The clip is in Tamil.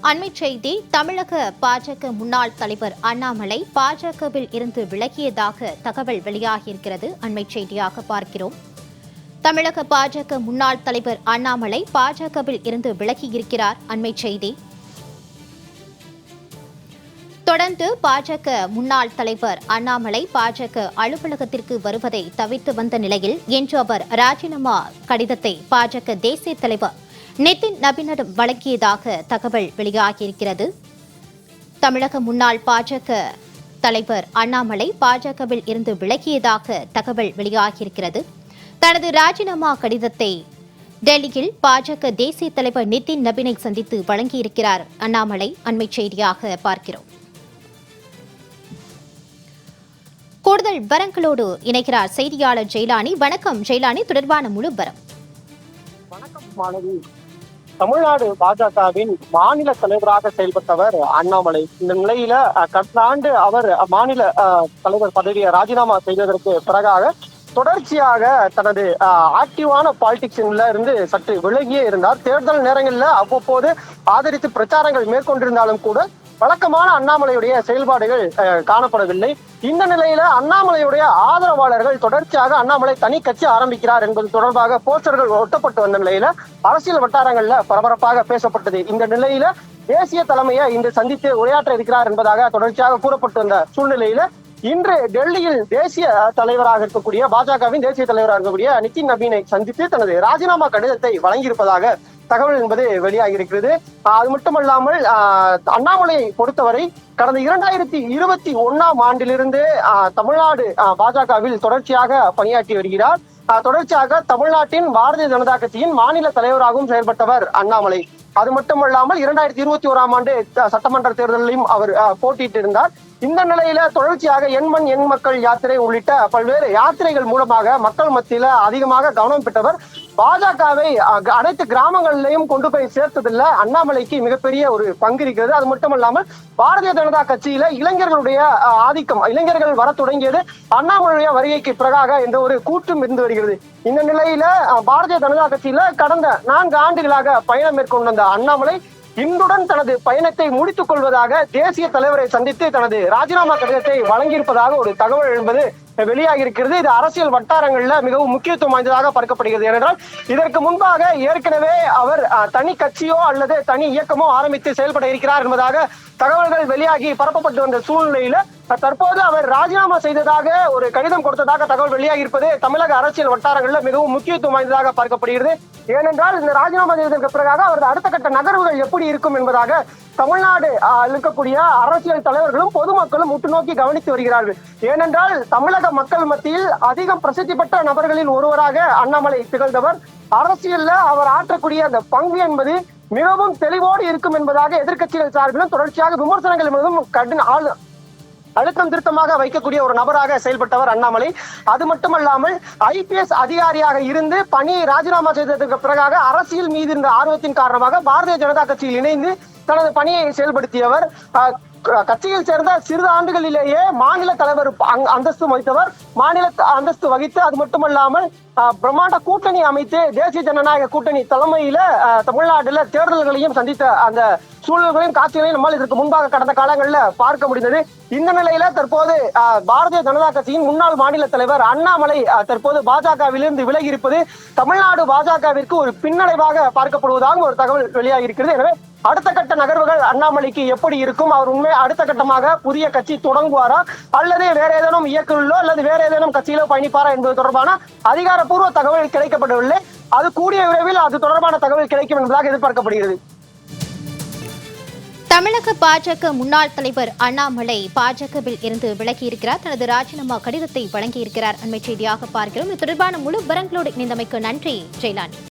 அண்மைச் செய்தி. தமிழக பாஜக முன்னாள் தலைவர் அண்ணாமலை பாஜகவில் இருந்து விலகியதாக தகவல் வெளியாகியிருக்கிறது. அண்மைச் செய்தியாக பார்க்கிறோம். தமிழக பாஜக முன்னாள் தலைவர் அண்ணாமலை பாஜகவில் இருந்து விலகியிருக்கிறார். அண்மைச் செய்தி. தொடர்ந்து பாஜக முன்னாள் தலைவர் அண்ணாமலை பாஜக அலுவலகத்திற்கு வருவதை தவிர்த்து வந்த நிலையில் இன்று அவர் ராஜினாமா கடிதத்தை பாஜக தேசிய தலைவர் நிதின் நபீனிடம் வழங்கியதாக தகவல் வெளியாகியிருக்கிறது. தமிழக முன்னாள் பாஜக தலைவர் அண்ணாமலை பாஜகவில் இருந்து விலகியதாக தகவல் வெளியாகியிருக்கிறது. தனது ராஜினாமா கடிதத்தை டெல்லியில் பாஜக தேசிய தலைவர் நிதின் நபீனை சந்தித்து வழங்கியிருக்கிறார் அண்ணாமலை. அண்மைச் செய்தியாக பார்க்கிறோம். கூடுதல் விவரங்களோடு இணைக்கிறார் செய்தியாளர் ஜெயலானி. வணக்கம் ஜெயலானி, தொடர்பான முழு விவரம். வணக்கம் மாணவி. தமிழ்நாடு பாஜகவின் மாநில தலைவராக செயல்பட்டவர் அண்ணாமலை. இந்த நிலையில கடந்த ஆண்டு அவர் மாநில தலைவர் பதவியை ராஜினாமா செய்ததற்கு பிறகாக தொடர்ச்சியாக தனது ஆக்டிவான பாலிடிக்ஸ்ல இருந்து சற்று விலகியே இருந்தார். தேர்தல் நேரங்களில் அவ்வப்போது ஆதரித்து பிரச்சாரங்கள் மேற்கொண்டிருந்தாலும் கூட வழக்கமான அண்ணாமலையுடைய செயல்பாடுகள் காணப்படவில்லை. இந்த நிலையில அண்ணாமலையுடைய ஆதரவாளர்கள் தொடர்ச்சியாக அண்ணாமலை தனி கட்சி ஆரம்பிக்கிறார் என்பது தொடர்பாக போஸ்டர்கள் ஒட்டப்பட்டு வந்த நிலையில அரசியல் வட்டாரங்கள்ல பரபரப்பாக பேசப்பட்டது. இந்த நிலையில தேசிய தலைமையை இன்று சந்தித்து உரையாற்ற இருக்கிறார் என்பதாக தொடர்ச்சியாக கூறப்பட்டு வந்த சூழ்நிலையில இன்று டெல்லியில் தேசிய தலைவராக இருக்கக்கூடிய பாஜகவின் தேசிய தலைவராக இருக்கக்கூடிய நிதின் நபீனை சந்தித்து தனது ராஜினாமா கடிதத்தை வழங்கியிருப்பதாக தகவல் என்பது வெளியாகியிருக்கிறது. அது மட்டுமல்லாமல் அண்ணாமலையை பொறுத்தவரை கடந்த 2021ஆம் ஆண்டிலிருந்து தமிழ்நாடு பாஜகவில் தொடர்ச்சியாக பணியாற்றி வருகிறார். தொடர்ச்சியாக தமிழ்நாட்டின் பாரதிய ஜனதா கட்சியின் மாநில தலைவராகவும் செயல்பட்டவர் அண்ணாமலை. அது மட்டுமல்லாமல் 2021ஆம் ஆண்டு சட்டமன்ற தேர்தலிலும் அவர் போட்டியிட்டிருந்தார். இந்த நிலையில தொடர்ச்சியாக எண்மண் எண் மக்கள் யாத்திரை உள்ளிட்ட பல்வேறு யாத்திரைகள் மூலமாக மக்கள் மத்தியில அதிகமாக கவனம் பெற்றவர். பாஜகவை அனைத்து கிராமங்களிலையும் கொண்டு போய் சேர்த்ததில் அண்ணாமலைக்கு மிகப்பெரிய ஒரு பங்கு இருக்கிறது. அது மட்டுமல்லாமல் பாரதிய ஜனதா கட்சியில இளைஞர்களுடைய ஆதிக்கம், இளைஞர்கள் வர தொடங்கியது அண்ணாமலையுடைய வருகைக்கு பிறகாக என்ற ஒரு கூற்றும் இருந்து வருகிறது. இந்த நிலையில பாரதிய ஜனதா கட்சியில கடந்த 4 ஆண்டுகளாக பயணம் மேற்கொண்ட அண்ணாமலை இன்றுடன் தனது பயணத்தை முடித்துக் கொள்வதாக தேசிய தலைவரை சந்தித்து தனது ராஜினாமா கடிதத்தை வழங்கியிருப்பதாக ஒரு தகவல் என்பது வெளியாகி இருக்கிறது. இது அரசியல் வட்டாரங்கள்ல மிகவும் முக்கியத்துவம் வாய்ந்ததாக பார்க்கப்படுகிறது. ஏனென்றால் இதற்கு முன்பாக ஏற்கனவே அவர் தனி கட்சியோ அல்லது தனி இயக்கமோ ஆரம்பித்து செயல்பட இருக்கிறார் என்பதாக தகவல்கள் வெளியாகி பரப்பப்பட்டு வந்த சூழ்நிலையில தற்போது அவர் ராஜினாமா செய்ததாக ஒரு கடிதம் கொடுத்ததாக தகவல் வெளியாகி இருப்பது தமிழக அரசியல் வட்டாரங்கள்ல மிகவும் முக்கியத்துவம் வாய்ந்ததாக பார்க்கப்படுகிறது. ஏனென்றால் இந்த ராஜினாமா செய்ததற்கு பிறகாக அவரது அடுத்த கட்ட நகர்வுகள் எப்படி இருக்கும் என்பதாக தமிழ்நாடு இருக்கக்கூடிய அரசியல் தலைவர்களும் பொதுமக்களும் உற்று நோக்கி கவனித்து வருகிறார்கள். ஏனென்றால் தமிழக மக்கள் மத்தியில் அதிகம் பிரசித்தி பெற்ற நபர்களில் ஒருவராக அண்ணாமலை திகழ்ந்தவர். அரசியல்ல அவர் ஆற்றக்கூடிய அந்த பங்கு என்பது மிகவும் தெளிவோடு இருக்கும் என்பதாக எதிர்க்கட்சிகள் சார்பிலும் தொடர்ச்சியாக விமர்சனங்கள் என்பதும் அழுத்தம் திருத்தமாக வைக்கக்கூடிய ஒரு நபராக செயல்பட்டவர் அண்ணாமலை. அது மட்டுமல்லாமல் IPS அதிகாரியாக இருந்து பணியை ராஜினாமா செய்ததற்கு பிறகாக அரசியல் மீது இருந்த ஆர்வத்தின் காரணமாக பாரதிய ஜனதா கட்சியில் இணைந்து தனது பணியை செயல்படுத்தியவர். கட்சியில் சேர்ந்த சிறிது ஆண்டுகளிலேயே மாநில தலைவர் அந்தஸ்து வகித்தவர். மாநில அந்தஸ்து வகித்து அது மட்டுமல்லாமல் பிரம்மாண்ட கூட்டணி அமைத்து தேசிய ஜனநாயக கூட்டணி தலைமையில தமிழ்நாட்டில் தேர்தல்களையும் சந்தித்த அந்த சூழல்களையும் காட்சிகளையும் நம்மால் இதற்கு முன்பாக கடந்த காலங்களில் பார்க்க முடிந்தது. இந்த நிலையில தற்போது பாரதிய ஜனதா கட்சியின் முன்னாள் மாநில தலைவர் அண்ணாமலை தற்போது பாஜகவிலிருந்து விலகி இருப்பது தமிழ்நாடு பாஜகவிற்கு ஒரு பின்னடைவாக பார்க்கப்படுவதாக ஒரு தகவல் வெளியாகி இருக்கிறது. எனவே அடுத்த கட்ட நகர்வுகள் அண்ணாமலைக்கு எப்படி இருக்கும்? அவர் உண்மை அடுத்த கட்டமாக புதிய கட்சி தொடங்குவாரா அல்லது வேற ஏதேனும் இயக்குள்ளோ அல்லது வேற ஏதேனும் கட்சியிலோ பயணிப்பாரா என்பது தொடர்பான அதிகாரப்பூர்வ தகவல் கிடைக்கப்படவில்லை. அது கூடிய விரைவில் அது தொடர்பான தகவல் கிடைக்கும் என்பதாக எதிர்பார்க்கப்படுகிறது. தமிழக பாஜக முன்னாள் தலைவர் அண்ணாமலை பாஜகவில் இருந்து விலகியிருக்கிறார். தனது ராஜினாமா கடிதத்தை வழங்கியிருக்கிறார். அண்மைச் செய்தியாக பார்க்கிறோம். இது தொடர்பான முழு விவரங்களோடு இணைந்தமைக்கு நன்றி ஜெயலானி.